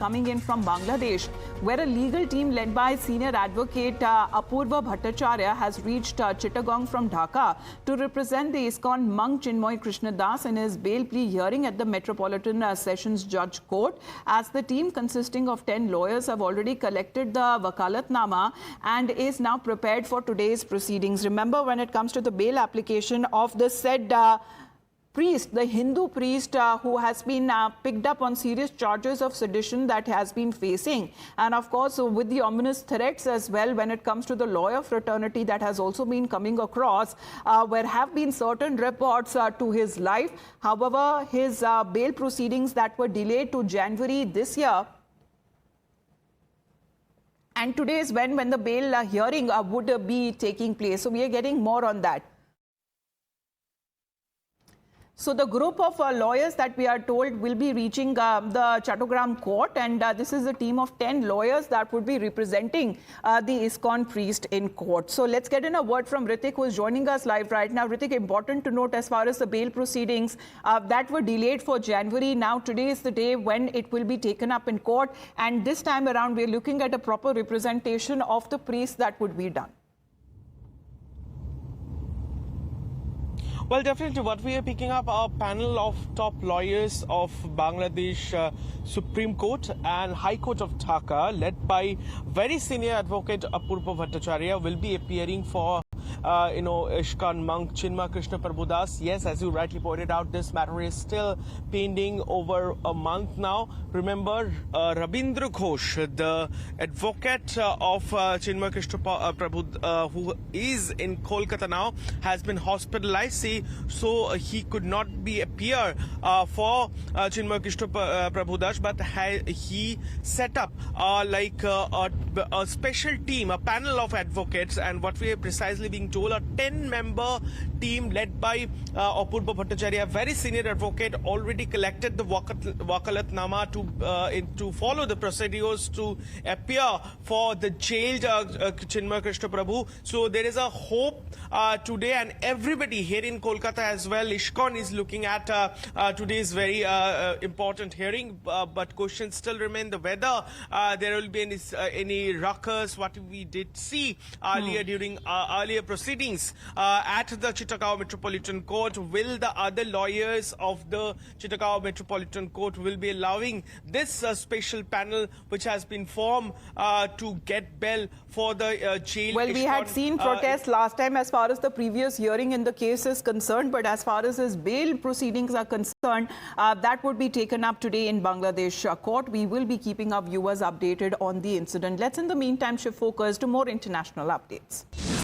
coming in from Bangladesh, where a legal team led by senior advocate Apurva Bhattacharya has reached Chittagong from Dhaka to represent the ISKCON monk Chinmoy Krishnadas in his bail plea hearing at the Metropolitan Sessions Judge Court. As the team consisting of 10 lawyers have already collected the Wakalatnama and is now prepared for today's proceedings. Remember, when it comes to the bail application of the said priest, the Hindu priest who has been picked up on serious charges of sedition that has been facing, and of course with the ominous threats as well when it comes to the lawyer fraternity that has also been coming across, where have been certain reports to his life. However, his bail proceedings that were delayed to January this year, and today is when the bail hearing would be taking place. So we are getting more on that. So the group of lawyers that we are told will be reaching the Chattogram court, and this is a team of 10 lawyers that would be representing the ISKCON priest in court. So let's get in a word from Ritik, who is joining us live right now. Ritik, important to note as far as the bail proceedings that were delayed for January. Now today is the day when it will be taken up in court, and this time around we are looking at a proper representation of the priest that would be done. Well, definitely what we are picking up are a panel of top lawyers of Bangladesh Supreme Court and High Court of Dhaka, led by very senior advocate Apurva Bhattacharya, will be appearing for ISKCON monk Chinmoy Krishna Prabhudas. Yes, as you rightly pointed out, this matter is still pending over a month now. Remember, Rabindra Ghosh, the advocate of Chinmoy Krishna Prabhu, who is in Kolkata now, has been hospitalized, so he could not appear for Chinmoy Krishna Prabhudas, but he set up a special team, a panel of advocates, and what we are precisely being told, a 10-member team led by Apurva Bhattacharya, a very senior advocate, already collected the Wakalatnama to follow the procedures to appear for the jailed Chinmoy Krishna Prabhu. So there is a hope today, and everybody here in Kolkata as well, ISKCON is looking at today's very important hearing, but questions still remain the whether there will be any ruckus, what we did see earlier during earlier proceedings at the Chittagong Metropolitan Court. Will the other lawyers of the Chittagong Metropolitan Court will be allowing this special panel which has been formed to get bail for the jail? Well, we had seen protests last time as far as the previous hearing in the case is concerned, but as far as his bail proceedings are concerned, that would be taken up today in Bangladesh court. We will be keeping our viewers updated on the incident. Let's in the meantime shift focus to more international updates.